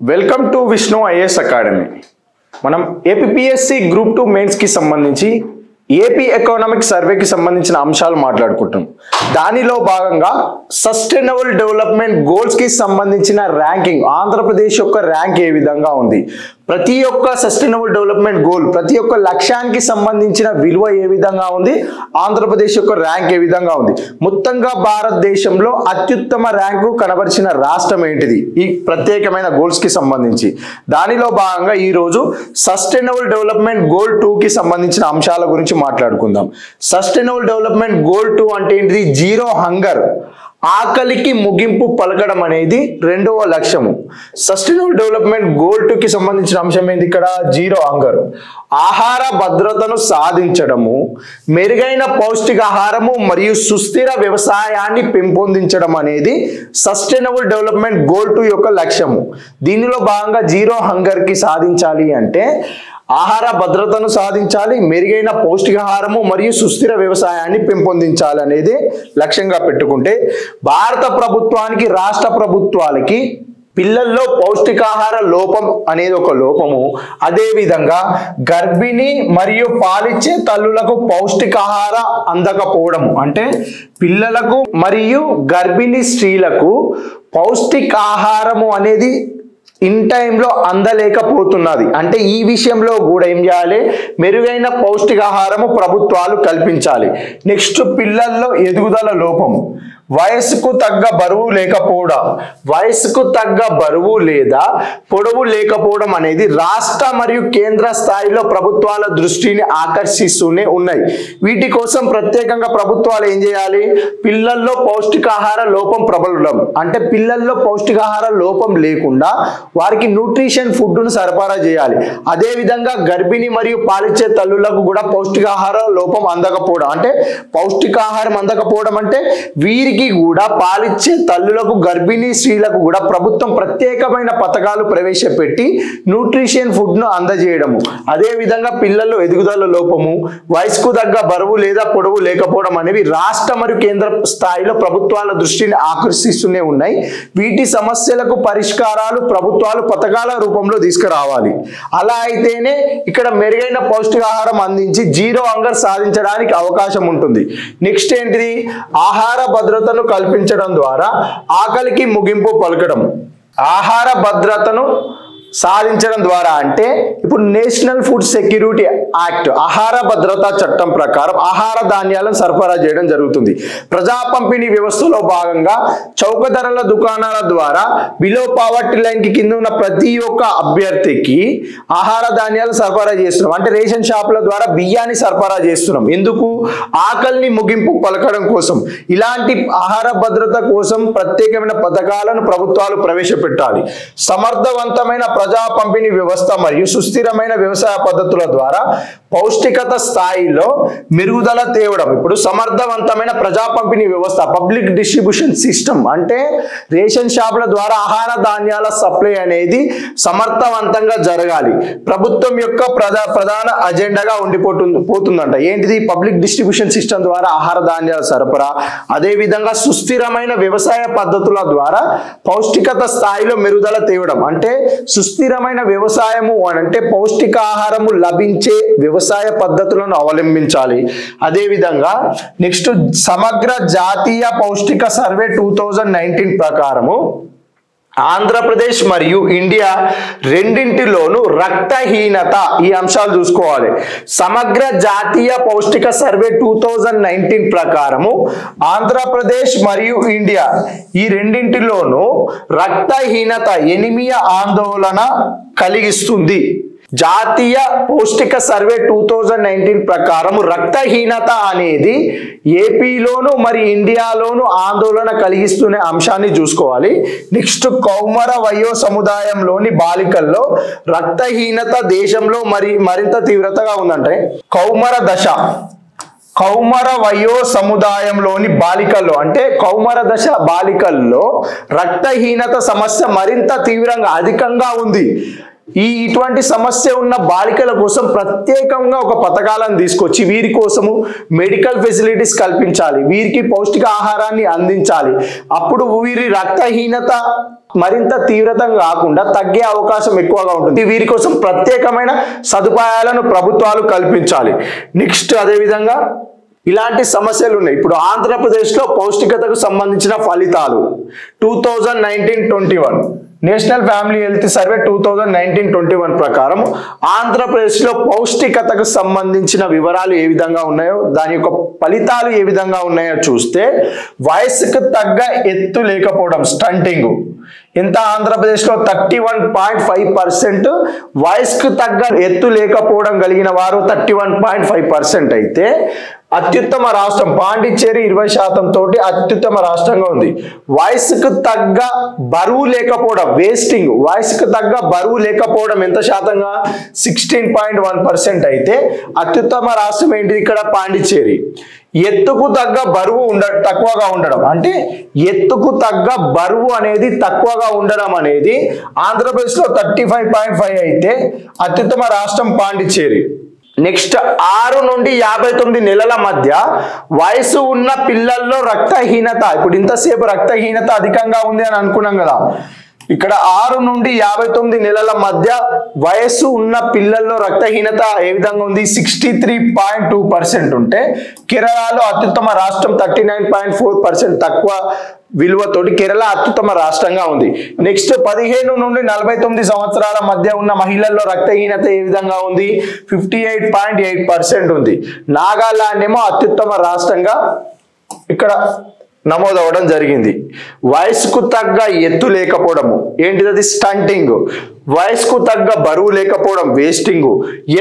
Welcome to Vishnu IAS academy. మనం APSC group 2 mains కి సంబంధించి ఏపీ ఎకనామిక్ సర్వేకి సంబంధించిన అంశాలు మాట్లాడుకుంటాం. దానిలో భాగంగా సస్టైనబుల్ డెవలప్మెంట్ గోల్స్ కి సంబంధించిన ర్యాంకింగ్, ఆంధ్రప్రదేశ్ యొక్క ర్యాంక్ ఏ విధంగా ఉంది, ప్రతి ఒక్క సస్టైనబుల్ డెవలప్మెంట్ గోల్, ప్రతి ఒక్క లక్ష్యానికి సంబంధించిన విలువ ఏ విధంగా ఉంది, ఆంధ్రప్రదేశ్ యొక్క ర్యాంక్ ఏ విధంగా ఉంది, మొత్తంగా భారతదేశంలో అత్యుత్తమ ర్యాంకు కనబరిచిన రాష్ట్రం ఏంటిది, ఈ ప్రత్యేకమైన గోల్స్ కి సంబంధించి దానిలో భాగంగా ఈ రోజు సస్టైనబుల్ డెవలప్మెంట్ గోల్ 2 కి సంబంధించిన అంశాల గురించి మాట్లాడుకుందాం. సస్టైనబుల్ డెవలప్మెంట్ గోల్ 2 అంటే ఏంటిది? జీరో హంగర్, ఆకలికి ముగింపు పలకడం అనేది రెండవ లక్ష్యము. సస్టైనబుల్ డెవలప్మెంట్ గోల్ 2 కి సంబంధించిన అంశం ఏంటి? ఇక్కడ జీరో హంగర్, ఆహార భద్రతను సాధించడము, మెరుగైన పౌష్టికాహారము మరియు సుస్థిర వ్యవసాయాన్ని పెంపొందించడం అనేది సస్టైనబుల్ డెవలప్మెంట్ గోల్ 2 యొక్క లక్ష్యము. దీనిలో భాగంగా జీరో హంగర్ కి సాధించాలి అంటే ఆహార భద్రతను సాధించాలి, మెరుగైన పౌష్టికాహారము మరియు సుస్థిర వ్యవసాయాన్ని పెంపొందించాలి అనేది లక్ష్యంగా పెట్టుకుంటే, భారత ప్రభుత్వానికి రాష్ట్ర ప్రభుత్వాలకి పిల్లల్లో పౌష్టికాహార లోపం అనేది ఒక లోపము, అదేవిధంగా గర్భిణీ మరియు పాలిచ్చే తల్లులకు పౌష్టికాహార అందకపోవడము, అంటే పిల్లలకు మరియు గర్భిణీ స్త్రీలకు పౌష్టికాహారము అనేది ఇన్ టైంలో అందలేకపోతున్నది. అంటే ఈ విషయంలో కూడా ఏం చేయాలి? మెరుగైన పౌష్టికాహారము ప్రభుత్వాలు కల్పించాలి. నెక్స్ట్, పిల్లల్లో ఎదుగుదల లోపము, వయసుకు తగ్గ బరువు లేకపోవడం, వయసుకు తగ్గ బరువు లేదా పొడవు లేకపోవడం అనేది రాష్ట్ర మరియు కేంద్ర స్థాయిలో ప్రభుత్వాల దృష్టిని ఆకర్షిస్తూనే ఉన్నాయి. వీటి కోసం ప్రత్యేకంగా ప్రభుత్వాలు ఏం చేయాలి? పిల్లల్లో పౌష్టికాహార లోపం ప్రబలడం, అంటే పిల్లల్లో పౌష్టికాహార లోపం లేకుండా వారికి న్యూట్రిషన్ ఫుడ్ను సరఫరా చేయాలి. అదేవిధంగా గర్భిణీ మరియు పాలిచ్చే తల్లులకు కూడా పౌష్టికాహార లోపం అందకపోవడం, అంటే పౌష్టికాహారం అందకపోవడం అంటే వీరికి కూడా పాలిచ్చే తల్లులకు గర్భిణీ స్త్రీలకు కూడా ప్రభుత్వం ప్రత్యేకమైన పథకాలు ప్రవేశపెట్టి న్యూట్రిషన్ ఫుడ్ ను అందజేయడము. అదే విధంగా పిల్లల్లో ఎదుగుదల లోపము, వయసుకు తగ్గ బరువు లేదా పొడవు లేకపోవడం అనేవి రాష్ట్ర మరియు కేంద్ర స్థాయిలో ప్రభుత్వాల దృష్టిని ఆకర్షిస్తూనే ఉన్నాయి. వీటి సమస్యలకు పరిష్కారాలు ప్రభుత్వాలు పథకాల రూపంలో తీసుకురావాలి. అలా అయితేనే ఇక్కడ మెరుగైన పౌష్టికాహారం అందించి జీరో హంగర్ సాధించడానికి అవకాశం ఉంటుంది. నెక్స్ట్ ఏంటిది? ఆహార భద్రతను కల్పించడం ద్వారా ఆకలికి ముగింపు పలకడం. ఆహార భద్రతను సాధించడం ద్వారా అంటే ఇప్పుడు నేషనల్ ఫుడ్ సెక్యూరిటీ యాక్ట్, ఆహార భద్రతా చట్టం ప్రకారం ఆహార ధాన్యాలను సరఫరా చేయడం జరుగుతుంది. ప్రజా పంపిణీ వ్యవస్థలో భాగంగా చౌక ధరల దుకాణాల ద్వారా బిలో పావర్టీ లైన్ కి కింద ఉన్న ప్రతి ఒక్క అభ్యర్థికి ఆహార ధాన్యాలు సరఫరా చేస్తున్నాం. అంటే రేషన్ షాపుల ద్వారా బియ్యాన్ని సరఫరా చేస్తున్నాం. ఎందుకు? ఆకలిని ముగింపు పలకడం కోసం. ఇలాంటి ఆహార భద్రత కోసం ప్రత్యేకమైన పథకాలను ప్రభుత్వాలు ప్రవేశపెట్టాలి. సమర్థవంతమైన ప్రజా పంపిణీ వ్యవస్థ మరియు సుస్థిరమైన వ్యవసాయ పద్ధతుల ద్వారా పౌష్టికత స్థాయిలో మెరుగుదల తేవడం. ఇప్పుడు సమర్థవంతమైన ప్రజా పంపిణీ వ్యవస్థ, పబ్లిక్ డిస్ట్రిబ్యూషన్ సిస్టమ్, అంటే రేషన్ షాపుల ద్వారా ఆహార ధాన్యాల సప్లై అనేది సమర్థవంతంగా జరగాలి. ప్రభుత్వం యొక్క ప్రధాన అజెండాగా ఉండిపోతుందంట. ఏంటిది? పబ్లిక్ డిస్ట్రిబ్యూషన్ సిస్టమ్ ద్వారా ఆహార ధాన్యాల సరఫరా, అదేవిధంగా సుస్థిరమైన వ్యవసాయ పద్ధతుల ద్వారా పౌష్టికత స్థాయిలో మెరుగుదల తేవడం. అంటే సుస్థిరమైన వ్యవసాయము అంటే పౌష్టికాహారము లభించే వ్యవసాయ పద్ధతులను అవలంబించాలి. అదేవిధంగా నెక్స్ట్, సమగ్ర జాతీయ పౌష్టిక సర్వే 2019 ప్రకారము ఆంధ్రప్రదేశ్ మరియు ఇండియా రెండింటిలోనూ రక్తహీనత, ఈ అంశాలు చూసుకోవాలి. సమగ్ర జాతీయ పౌష్టిక సర్వే 2019 ప్రకారము ఆంధ్రప్రదేశ్ మరియు ఇండియా ఈ రెండింటిలోనూ రక్తహీనత, ఎనిమియా ఆందోళన కలిగిస్తుంది. జాతీయ పౌష్టిక సర్వే 2019 ప్రకారం రక్తహీనత అనేది ఏపీలోను మరి ఇండియాలోను ఆందోళన కలిగిస్తున్న అంశాన్ని చూసుకోవాలి. నెక్స్ట్, కౌమార వయో సముదాయంలోని బాలికల్లో రక్తహీనత దేశంలో మరింత తీవ్రతగా ఉందంటే కౌమార వయో సముదాయంలోని బాలికల్లో, అంటే కౌమార దశ బాలికల్లో రక్తహీనత సమస్య మరింత తీవ్రంగా అధికంగా ఉంది. ఇటువంటి సమస్య ఉన్న బాలికల కోసం ప్రత్యేకంగా ఒక పథకాలను తీసుకొచ్చి వీరి కోసము మెడికల్ ఫెసిలిటీస్ కల్పించాలి, వీరికి పౌష్టిక ఆహారాన్ని అందించాలి. అప్పుడు వీరి రక్తహీనత మరింత తీవ్రతం కాకుండా తగ్గే అవకాశం ఎక్కువగా ఉంటుంది. వీరి కోసం ప్రత్యేకమైన సదుపాయాలను ప్రభుత్వాలు కల్పించాలి. నెక్స్ట్ అదేవిధంగా ఇలాంటి సమస్యలు ఉన్నాయి. ఇప్పుడు ఆంధ్రప్రదేశ్లో పౌష్టికతకు సంబంధించిన ఫలితాలు 2019-21 నేషనల్ ఫ్యామిలీ హెల్త్ సర్వే 2019-21 ప్రకారం ఆంధ్రప్రదేశ్లో పౌష్టికతకు సంబంధించిన వివరాలు ఏ విధంగా ఉన్నాయో, దాని యొక్క ఫలితాలు ఏ విధంగా ఉన్నాయో చూస్తే, వయసుకు తగ్గ ఎత్తు లేకపోవడం స్టంటింగ్ ఎంత ఆంధ్రప్రదేశ్లో 31.5%, వయసుకు తగ్గ ఎత్తు లేకపోవడం కలిగిన వారు 31.5% అయితే అత్యుత్తమ రాష్ట్రం పాండిచ్చేరి 20% తోటి అత్యుత్తమ రాష్ట్రంగా ఉంది. వయసుకు తగ్గ బరువు లేకపోవడం వేస్టింగ్, వయసుకు తగ్గ బరువు లేకపోవడం ఎంత శాతంగా 16.1% అయితే అత్యుత్తమ రాష్ట్రం ఏంటిది ఇక్కడ పాండిచ్చేరి. ఎత్తుకు తగ్గ బరువు తక్కువగా ఉండడం, అంటే ఎత్తుకు తగ్గ బరువు అనేది తక్కువగా ఉండడం అనేది ఆంధ్రప్రదేశ్లో 35.5 అయితే అత్యుత్తమ రాష్ట్రం పాండిచ్చేరి. నెక్స్ట్ 6 నుండి 59 నెలల మధ్య వయసు ఉన్న పిల్లల్లో రక్తహీనత, ఇప్పుడు ఇంతసేపు రక్తహీనత అధికంగా ఉంది అని అనుకున్నాం కదా, ఇక్కడ 6 నుండి 59 నెలల మధ్య వయస్సు ఉన్న పిల్లల్లో రక్తహీనత ఏ విధంగా ఉంది 63.2% ఉంటే కేరళలో అత్యుత్తమ రాష్ట్రం 39.4% తక్కువ విలువతోటి కేరళ అత్యుత్తమ రాష్ట్రంగా ఉంది. నెక్స్ట్ 15 నుండి 49 సంవత్సరాల మధ్య ఉన్న మహిళల్లో రక్తహీనత ఏ విధంగా ఉంది 58.8% ఉంది. నాగాలాండ్ ఏమో అత్యుత్తమ రాష్ట్రంగా ఇక్కడ నమోదవడం జరిగింది. వయసుకు తగ్గ ఎత్తు లేకపోవడము ఏంటిది, అది స్టంటింగ్. వయసుకు తగ్గ బరువు లేకపోవడం వేస్టింగ్.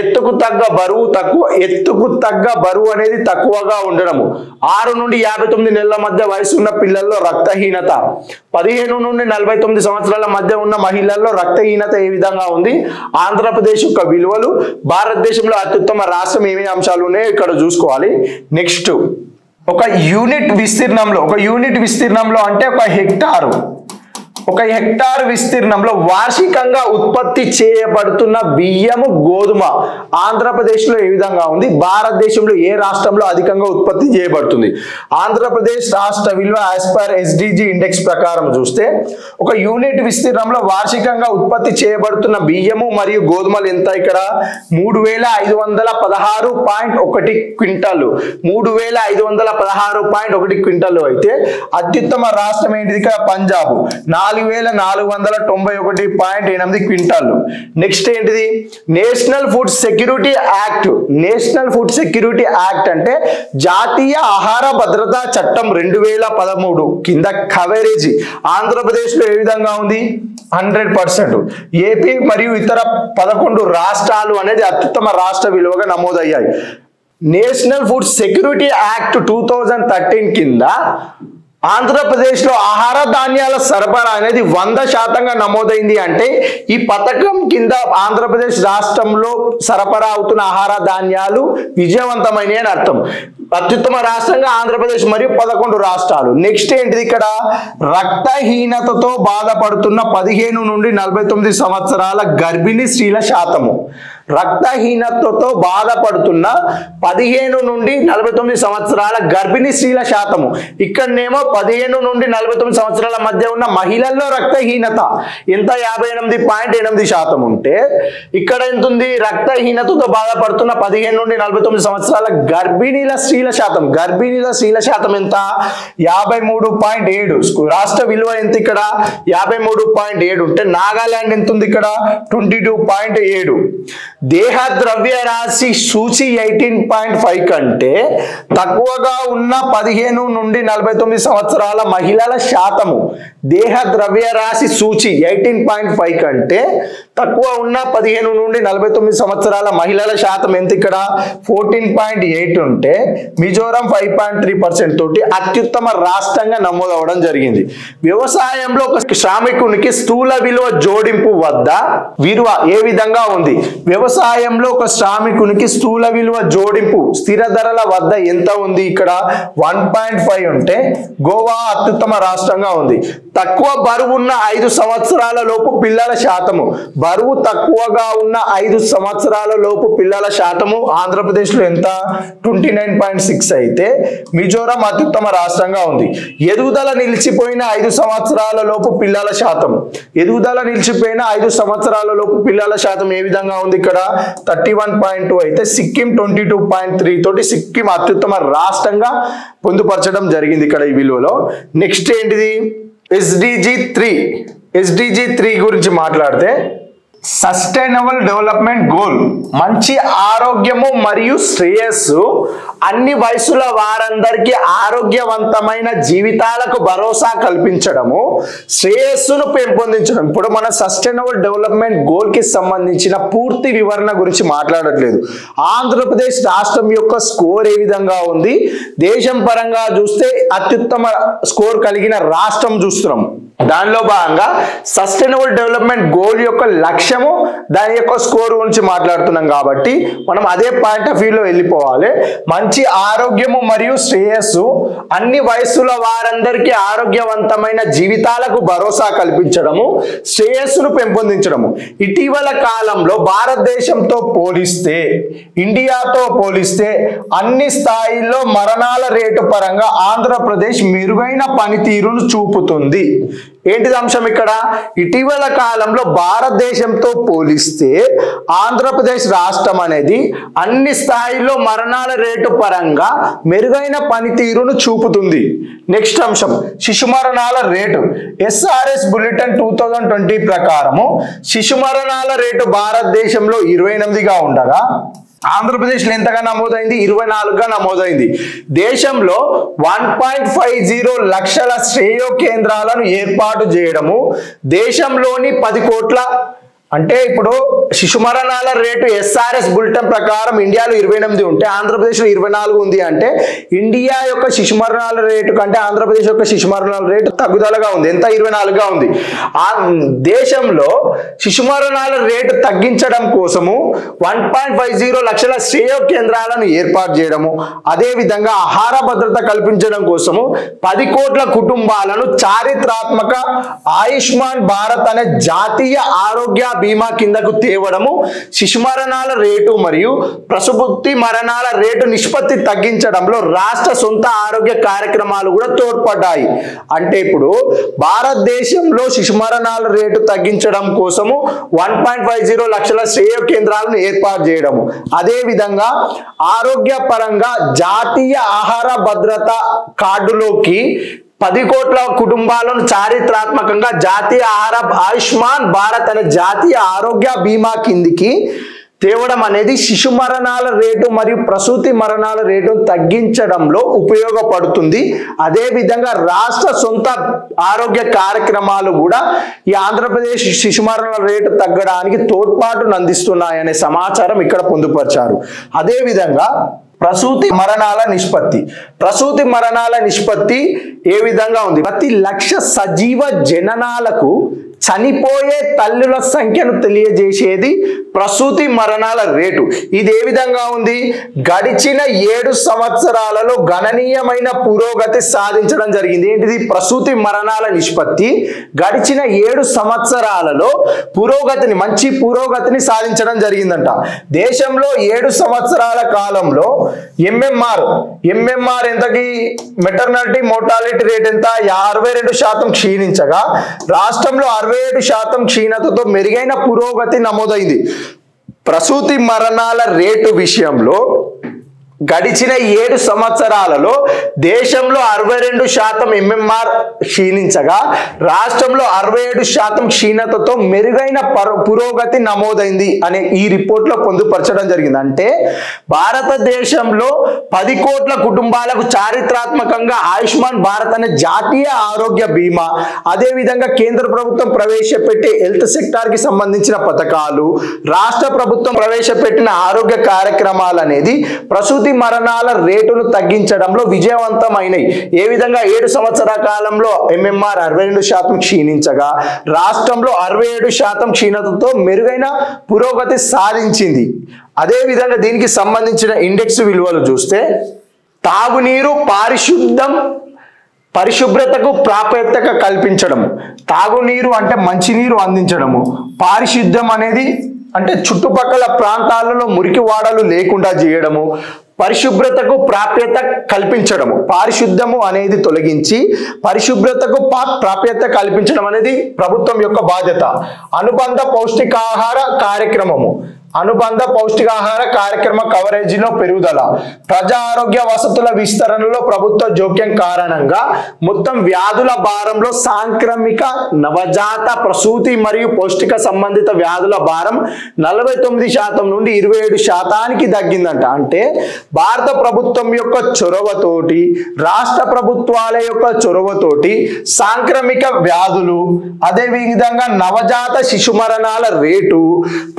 ఎత్తుకు తగ్గ బరువు తక్కువ, ఎత్తుకు తగ్గ బరువు అనేది తక్కువగా ఉండడము. 6 నుండి 59 నెలల మధ్య వయసు ఉన్న పిల్లల్లో రక్తహీనత. 15 నుండి 49 సంవత్సరాల మధ్య ఉన్న మహిళల్లో రక్తహీనత ఏ విధంగా ఉంది. ఆంధ్రప్రదేశ్ యొక్క విలువలు, భారతదేశంలో అత్యుత్తమ రాష్ట్రం ఏమేమి అంశాలు ఉన్నాయో ఇక్కడ చూసుకోవాలి. నెక్స్ట్ ఒక యూనిట్ విస్తీర్ణంలో అంటే ఒక హెక్టార్ విస్తీర్ణంలో వార్షికంగా ఉత్పత్తి చేయబడుతున్న బియ్యము, గోధుమ ఆంధ్రప్రదేశ్లో ఏ విధంగా ఉంది, భారతదేశంలో ఏ రాష్ట్రంలో అధికంగా ఉత్పత్తి చేయబడుతుంది. ఆంధ్రప్రదేశ్ రాష్ట్ర విలువ యాజ్ పర్ SDG ఇండెక్స్ ప్రకారం చూస్తే ఒక యూనిట్ విస్తీర్ణంలో వార్షికంగా ఉత్పత్తి చేయబడుతున్న బియ్యము మరియు గోధుమలు ఎంత, ఇక్కడ 3516.1 క్వింటాలు, 3516.1 క్వింటాలు అయితే అత్యుత్తమ రాష్ట్రం ఏంటిది ఇక్కడ పంజాబ్ 4491.8 క్వింటాలు. నెక్స్ట్ ఏంటిది నేషనల్ ఫుడ్ సెక్యూరిటీ యాక్ట్ అంటే జాతీయ ఆహార భద్రతా చట్టం 2013 కింద కవరేజ్ ఆంధ్రప్రదేశ్ లో ఏ విధంగా ఉంది 100%. ఏపీ మరియు ఇతర 11 రాష్ట్రాలు అనేది అత్యుత్తమ రాష్ట్ర విలువగా నమోదయ్యాయి. నేషనల్ ఫుడ్ సెక్యూరిటీ యాక్ట్ 2013 కింద ఆంధ్రప్రదేశ్లో ఆహార ధాన్యాల సరఫరా అనేది 100% నమోదైంది. అంటే ఈ పథకం కింద ఆంధ్రప్రదేశ్ రాష్ట్రంలో సరఫరా అవుతున్న ఆహార ధాన్యాలు విజయవంతమైనవి అని అర్థం. అత్యుత్తమ రాష్ట్రంగా ఆంధ్రప్రదేశ్ మరియు 11 రాష్ట్రాలు. నెక్స్ట్ ఏంటిది ఇక్కడ రక్తహీనతతో బాధపడుతున్న 15 నుండి 49 సంవత్సరాల గర్భిణీ స్త్రీల శాతము. రక్తహీనతతో బాధపడుతున్న 15 నుండి 49 సంవత్సరాల గర్భిణీ స్త్రీల శాతము. ఇక్కడనేమో 15 నుండి 49 సంవత్సరాల మధ్య ఉన్న మహిళల్లో రక్తహీనత ఎంత 58.8% ఉంటే ఇక్కడ ఎంత ఉంది రక్తహీనతతో బాధపడుతున్న 15 నుండి 49 సంవత్సరాల గర్భిణీల స్త్రీల శాతం. గర్భిణీల స్త్రీల శాతం ఎంత 53.7. రాష్ట్ర విలువ ఎంత ఇక్కడ 53.7 ఉంటే నాగాలాండ్ ఎంత ఉంది ఇక్కడ 22.7. దేహ ద్రవ్య రాశి సూచి 18.5 కంటే తక్కువగా ఉన్న 15 నుండి 49 సంవత్సరాల మహిళల శాతము. దేహ ద్రవ్య రాశి సూచి 18.5 కంటే తక్కువ ఉన్న 15 నుండి 49 సంవత్సరాల మహిళల శాతం ఎంత ఇక్కడ 14.8 ఉంటే మిజోరం 5.3% తోటి అత్యుత్తమ రాష్ట్రంగా నమోదవడం జరిగింది. వ్యవసాయంలో ఒక శ్రామికునికి స్థూల విలువ జోడింపు వద్ద విలువ ఏ విధంగా ఉంది. వ్యవసాయంలో ఒక శ్రామికునికి స్థూల విలువ జోడింపు స్థిర ధరల వద్ద ఎంత ఉంది ఇక్కడ 1.5 ఉంటే గోవా అత్యుత్తమ రాష్ట్రంగా ఉంది. తక్కువ బరువున్న 5 సంవత్సరాల లోపు పిల్లల శాతము. బరువు తక్కువగా ఉన్న 5 సంవత్సరాల లోపు పిల్లల శాతము ఆంధ్రప్రదేశ్లో ఎంత 29.6 అయితే మిజోరాం అత్యుత్తమ రాష్ట్రంగా ఉంది. ఎదుగుదల నిలిచిపోయిన 5 సంవత్సరాల లోపు పిల్లల శాతం ఏ విధంగా ఉంది ఇక్కడ 31.2 అయితే సిక్కిం 22.3 తోటి సిక్కిం అత్యుత్తమ రాష్ట్రంగా పొందుపరచడం జరిగింది ఇక్కడ ఈ విలువలో. నెక్స్ట్ ఏంటిది SDG 3 గురించి మాట్లాడితే సస్టైనబుల్ డెవలప్మెంట్ గోల్ మంచి ఆరోగ్యము మరియు శ్రేయస్సు అన్ని వయసుల వారందరికీ ఆరోగ్యవంతమైన జీవితాలకు భరోసా కల్పించడము శ్రేయస్సును పెంపొందించడం. ఇప్పుడు మన సస్టైనబుల్ డెవలప్మెంట్ గోల్ కి సంబంధించిన పూర్తి వివరణ గురించి మాట్లాడట్లేదు. ఆంధ్రప్రదేశ్ రాష్ట్రం యొక్క స్కోర్ ఏ విధంగా ఉంది, దేశం పరంగా చూస్తే అత్యుత్తమ స్కోర్ కలిగిన రాష్ట్రం చూస్తున్నాం. దానిలో భాగంగా సస్టైనబుల్ డెవలప్మెంట్ గోల్ యొక్క లక్ష్యము దాని యొక్క స్కోర్ గురించి మాట్లాడుతున్నాం కాబట్టి మనం అదే పాయింట్ ఆఫ్ వ్యూలో వెళ్ళిపోవాలి. మంచి ఆరోగ్యము మరియు శ్రేయస్సు అన్ని వయస్సుల వారందరికీ ఆరోగ్యవంతమైన జీవితాలకు భరోసా కల్పించడము శ్రేయస్సును పెంపొందించడము. ఇటీవల కాలంలో భారతదేశంతో పోలిస్తే ఇండియాతో పోలిస్తే అన్ని స్థాయిల్లో మరణాల రేటు పరంగా ఆంధ్రప్రదేశ్ మెరుగైన పనితీరును చూపుతుంది. ఏంటిది అంశం ఇక్కడ? ఇటీవల కాలంలో భారతదేశంతో పోలిస్తే ఆంధ్రప్రదేశ్ రాష్ట్రం అనేది అన్ని స్థాయిల్లో మరణాల రేటు పరంగా మెరుగైన పనితీరును చూపుతుంది. నెక్స్ట్ అంశం శిశు మరణాల రేటు. SRS బులెటిన్ 2020 ప్రకారము శిశు మరణాల రేటు భారతదేశంలో 28గా ఉండగా ఆంధ్రప్రదేశ్లో ఎంతగా నమోదైంది? 24గా నమోదైంది. దేశంలో 1.50 లక్షల శ్రేయో కేంద్రాలను ఏర్పాటు చేయడము దేశంలోని 10 కోట్ల అంటే ఇప్పుడు శిశు మరణాల రేటు SRS బులెటిన్ ప్రకారం ఇండియాలో 28 ఉంటే ఆంధ్రప్రదేశ్లో 24 ఉంది అంటే ఇండియా యొక్క శిశు మరణాల రేటు కంటే ఆంధ్రప్రదేశ్ యొక్క శిశు మరణాల రేటు తగ్గుదలగా ఉంది. ఎంత? 24గా ఉంది. దేశంలో శిశు మరణాల రేటు తగ్గించడం కోసము 1.50 లక్షల శ్రేయో కేంద్రాలను ఏర్పాటు చేయడము, అదేవిధంగా ఆహార భద్రత కల్పించడం కోసము 10 కోట్ల కుటుంబాలను చారిత్రాత్మక ఆయుష్మాన్ భారత్ అనే జాతీయ ఆరోగ్య బీమా కిందకు తేవడము శిశు మరణాల రేటు మరియు ప్రసూతి మరణాల రేటు నిష్పత్తి తగ్గించడంలో రాష్ట్ర సొంత ఆరోగ్య కార్యక్రమాలు కూడా తోడ్పడ్డాయి. అంటే ఇప్పుడు భారతదేశంలో శిశు మరణాల రేటు తగ్గించడం కోసము 1.50 లక్షల శ్రేయ కేంద్రాలను ఏర్పాటు చేయడము, అదే విధంగా ఆరోగ్య పరంగా జాతీయ ఆహార భద్రత కార్డులోకి 10 కోట్ల కుటుంబాలను చారిత్రాత్మకంగా జాతీయ ఆయుష్మాన్ భారత్ అనే జాతీయ ఆరోగ్య బీమా కిందికి తేవడం అనేది శిశు మరణాల రేటు మరియు ప్రసూతి మరణాల రేటును తగ్గించడంలో ఉపయోగపడుతుంది. అదే విధంగా రాష్ట్ర సొంత ఆరోగ్య కార్యక్రమాలు కూడా ఈ ఆంధ్రప్రదేశ్ శిశు మరణాల రేటు తగ్గడానికి తోడ్పాటును అందిస్తున్నాయనే సమాచారం ఇక్కడ పొందుపరిచారు. అదే విధంగా ప్రసూతి మరణాల నిష్పత్తి ఏ విధంగా ఉంది? ప్రతి 1,00,000 సజీవ జననాలకు చనిపోయే తల్లుల సంఖ్యను తెలియజేసేది ప్రసూతి మరణాల రేటు. ఇది ఏ విధంగా ఉంది? గడిచిన 7 సంవత్సరాలలో గణనీయమైన పురోగతి సాధించడం జరిగింది. ఏంటిది? ప్రసూతి మరణాల నిష్పత్తి గడిచిన 7 సంవత్సరాలలో మంచి పురోగతిని సాధించడం జరిగిందంట. దేశంలో 7 సంవత్సరాల కాలంలో ఎంఎంఆర్ ఎంతకి? మెటర్నిటీ మోర్టాలిటీ రేట్ ఎంత? 62% క్షీణించగా రాష్ట్రంలో 67% క్షీణతతో మెరుగైన పురోగతి నమోదైంది. ప్రసూతి మరణాల రేటు విషయంలో గడిచిన 7 సంవత్సరాలలో దేశంలో 62% ఎంఎంఆర్ క్షీణించగా రాష్ట్రంలో 67% క్షీణతతో మెరుగైన పురోగతి నమోదైంది అనే ఈ రిపోర్ట్లో పొందుపరచడం జరిగింది. అంటే భారతదేశంలో 10 కోట్ల కుటుంబాలకు చారిత్రాత్మకంగా ఆయుష్మాన్ భారత్ అనే జాతీయ ఆరోగ్య బీమా, అదేవిధంగా కేంద్ర ప్రభుత్వం ప్రవేశపెట్టే హెల్త్ సెక్టార్ కి సంబంధించిన పథకాలు, రాష్ట్ర ప్రభుత్వం ప్రవేశపెట్టిన ఆరోగ్య కార్యక్రమాలు అనేది ప్రసూతి మరణాల రేటును తగ్గించడంలో విజయవంతమైనవి. ఏ విధంగా? 7 సంవత్సరాల కాలంలో ఎంఎంఆర్ 62% క్షీణించగా రాష్ట్రంలో 67% క్షీణతతో మెరుగైన పురోగతి సాధించింది. అదే విధంగా దీనికి సంబంధించిన ఇండెక్స్ విలువలు చూస్తే తాగునీరు, పరిశుభ్రతకు ప్రాప్యత కల్పించడము, తాగునీరు అంటే మంచినీరు అందించడము, పారిశుద్ధ్యం అనేది అంటే చుట్టుపక్కల ప్రాంతాలలో మురికి వాడలు లేకుండా చేయడము, పరిశుభ్రతకు ప్రాప్యత కల్పించడము, పారిశుద్ధ్యము అనేది తొలగించి పరిశుభ్రతకు ప్రాప్యత కల్పించడం అనేది ప్రభుత్వం యొక్క బాధ్యత. అనుబంధ పౌష్టికాహార కార్యక్రమము, అనుబంధ పౌష్టికాహార కార్యక్రమ కవరేజీలో పెరుగుదల, ప్రజా ఆరోగ్య వసతుల విస్తరణలో ప్రభుత్వ జోక్యం కారణంగా మొత్తం వ్యాధుల భారంలో సాంక్రమిక, నవజాత, ప్రసూతి మరియు పౌష్టిక సంబంధిత వ్యాధుల భారం 49% నుండి 27% తగ్గిందంట. అంటే భారత ప్రభుత్వం యొక్క చొరవతోటి, రాష్ట్ర ప్రభుత్వాల యొక్క చొరవతోటి సాంక్రమిక వ్యాధులు, అదే విధంగా నవజాత శిశు మరణాల రేటు,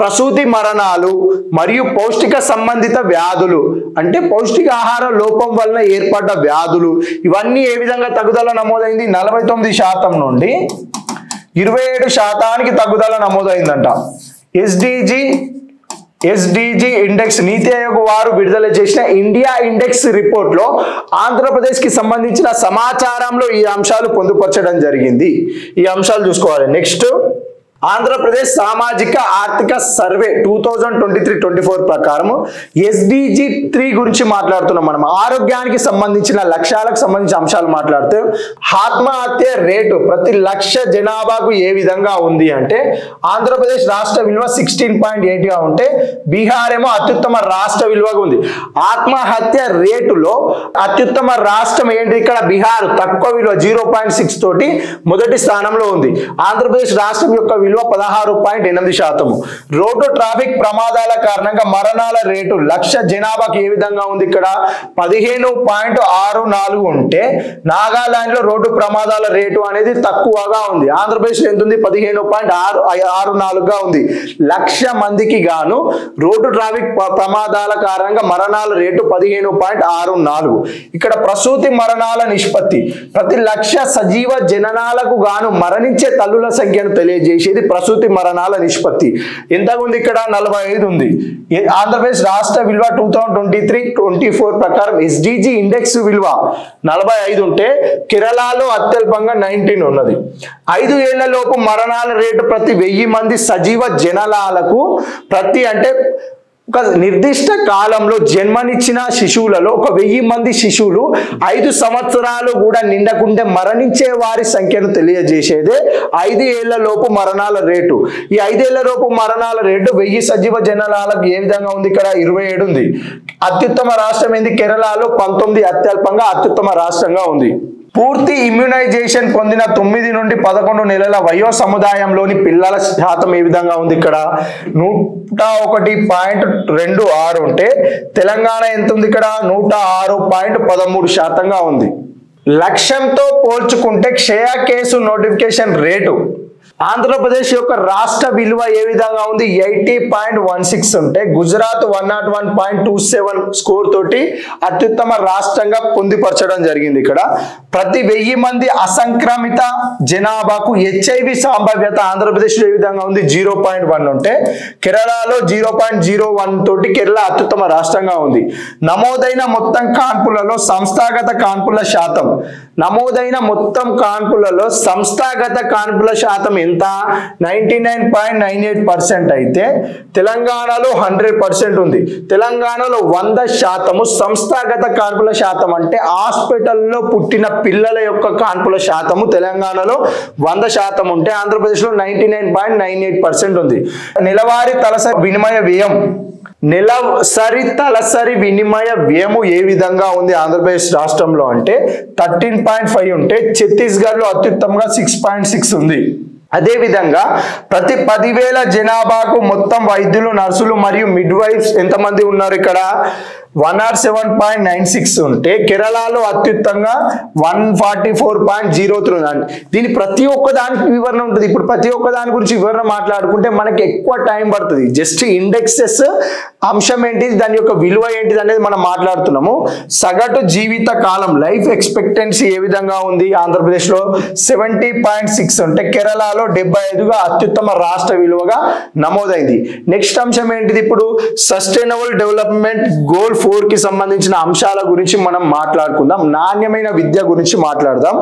ప్రసూతి మరణాలు మరియు పౌష్టిక సంబంధిత వ్యాధులు అంటే పౌష్టికాహార లోపం వలన ఏర్పడ్డ వ్యాధులు, ఇవన్నీ ఏ విధంగా తగ్గుదల నమోదైంది? 49% నుండి 27% తగ్గుదల నమోదైందంట. ఎస్డిజి ఇండెక్స్ నీతి ఆయోగ్ వారు విడుదల చేసిన ఇండియా ఇండెక్స్ రిపోర్ట్ లో ఆంధ్రప్రదేశ్ కి సంబంధించిన సమాచారంలో ఈ అంశాలు పొందుపరచడం జరిగింది. ఈ అంశాలు చూసుకోవాలి. నెక్స్ట్, ఆంధ్రప్రదేశ్ సామాజిక ఆర్థిక సర్వే 2023-24 ప్రకారం SDG 3 గురించి మాట్లాడుతున్నాం. మనం ఆరోగ్యానికి సంబంధించిన లక్ష్యాలకు సంబంధించిన అంశాలు మాట్లాడితే ఆత్మహత్య రేటు ప్రతి లక్ష జనాభాకు ఏ విధంగా ఉంది అంటే ఆంధ్రప్రదేశ్ రాష్ట్ర విలువ 16.8 గా ఉంటే బీహార్ ఏమో అత్యుత్తమ రాష్ట్ర విలువగా ఉంది. ఆత్మహత్య రేటులో అత్యుత్తమ రాష్ట్రం ఏంటి? ఇక్కడ బీహార్ తక్కువ విలువ 0.6 తోటి మొదటి స్థానంలో ఉంది. ఆంధ్రప్రదేశ్ రాష్ట్రం యొక్క విలువ 16.8%. రోడ్డు ట్రాఫిక్ ప్రమాదాల కారణంగా మరణాల రేటు లక్ష జనాభాకి ఏ విధంగా ఉంది? ఇక్కడ 15.64 ఉంటే నాగాలాండ్ లో రోడ్డు ప్రమాదాల రేటు అనేది తక్కువగా ఉంది. ఆంధ్రప్రదేశ్ లో ఎంత ఉంది? 15.64 గా ఉంది. లక్ష మందికి గాను రోడ్డు ట్రాఫిక్ ప్రమాదాల కారణంగా మరణాల రేటు 15.64. ఇక్కడ ప్రసూతి మరణాల నిష్పత్తి ప్రతి లక్ష సజీవ జననాలకు గాను మరణించే తల్లుల సంఖ్యను తెలియజేసేది ప్రసూతి మరణాల నిష్పత్తి. ఎంత ఉంది? ఇక్కడ 45 ఉంది. ఆంధ్రప్రదేశ్ రాష్ట్ర విలువ 2023-24 ప్రకారం SDG ఇండెక్స్ విలువ 45 ఉంటే కేరళలో అత్యల్పంగా 19 ఉన్నది. 5 ఏళ్ల లోపు మరణాల రేటు ప్రతి 1000 మంది సజీవ జనాలకు ప్రతి అంటే ఒక నిర్దిష్ట కాలంలో జన్మనిచ్చిన శిశువులలో ఒక 1000 మంది శిశువులు 5 సంవత్సరాలు కూడా నిండకుంటే మరణించే వారి సంఖ్యను తెలియజేసేదే 5 ఏళ్ల లోపు మరణాల రేటు. ఈ 5 ఏళ్ల లోపు మరణాల రేటు 1000 సజీవ జనాలకు ఏ విధంగా ఉంది? ఇక్కడ 27 ఉంది. అత్యుత్తమ రాష్ట్రం ఏంది? కేరళలో 19 అత్యల్పంగా అత్యుత్తమ రాష్ట్రంగా ఉంది. పూర్తి ఇమ్యునైజేషన్ పొందిన 9 నుండి 11 నెలల వయో సముదాయంలోని పిల్లల శాతం ఏ విధంగా ఉంది? ఇక్కడ 101.26 ఉంటే తెలంగాణ ఎంత ఉంది? ఇక్కడ 106.13% ఉంది. లక్ష్యంతో పోల్చుకుంటే క్షయ కేసు నోటిఫికేషన్ రేటు ఆంధ్రప్రదేశ్ యొక్క రాష్ట్ర విలువ ఏ విధంగా ఉంది? 80.16 ఉంటే గుజరాత్ 101.27 స్కోర్ తోటి అత్యుత్తమ రాష్ట్రంగా పొందుపరచడం జరిగింది. ఇక్కడ ప్రతి 1000 మంది అసంక్రమిత జనాభాకు HIV సంభావ్యత ఆంధ్రప్రదేశ్ ఏ విధంగా ఉంది? 0.1 ఉంటే కేరళలో 0.01 తోటి కేరళ అత్యుత్తమ రాష్ట్రంగా ఉంది. నమోదైన మొత్తం కాన్పులలో సంస్థాగత కాన్పుల శాతం, నమోదైన మొత్తం కాన్పులలో సంస్థాగత కాన్పుల శాతం ఎంత? 99.98% అయితే తెలంగాణలో 100% ఉంది. తెలంగాణలో 100% సంస్థాగత కాన్పుల శాతం అంటే హాస్పిటల్లో పుట్టిన పిల్లల యొక్క కాన్పుల శాతము తెలంగాణలో 100% ఉంటే ఆంధ్రప్రదేశ్లో 99.98% ఉంది. నెలవారీ తలసరి వినిమయ వ్యయం, నెలసరి తలసరి వినిమయ వ్యయము ఏ విధంగా ఉంది ఆంధ్రప్రదేశ్ రాష్ట్రంలో అంటే 13.5 ఉంటే ఛత్తీస్గఢ్లో అత్యుత్తమంగా 6.6 ఉంది. అదే విధంగా ప్రతి 10,000 జనాభాకు మొత్తం వైద్యులు, నర్సులు మరియు మిడ్ వైఫ్స్ ఎంతమంది ఉన్నారు? ఇక్కడ 107.96 ఉంటే కేరళలో అత్యుత్తంగా 144.03 ఉంది. దీని ప్రతి ఒక్క దానికి వివరణ ఉంటుంది. ఇప్పుడు ప్రతి ఒక్క దాని గురించి వివరణ మాట్లాడుకుంటే మనకి ఎక్కువ టైం పడుతుంది. జస్ట్ ఇండెక్సెస్ అంశం ఏంటి, దాని యొక్క విలువ ఏంటిది అనేది మనం మాట్లాడుతున్నాము. సగటు జీవిత కాలం లైఫ్ ఎక్స్పెక్టెన్సీ ఏ విధంగా ఉంది? ఆంధ్రప్రదేశ్లో 70.6 ఉంటే కేరళలో 75గా అత్యుత్తమ రాష్ట్ర విలువగా నమోదైంది. నెక్స్ట్ అంశం ఏంటిది? ఇప్పుడు సస్టైనబుల్ డెవలప్మెంట్ గోల్ 4 కి సంబంధించిన అంశాల గురించి మనం మాట్లాడుకుందాం. నాణ్యమైన విద్య గురించి మాట్లాడదాం.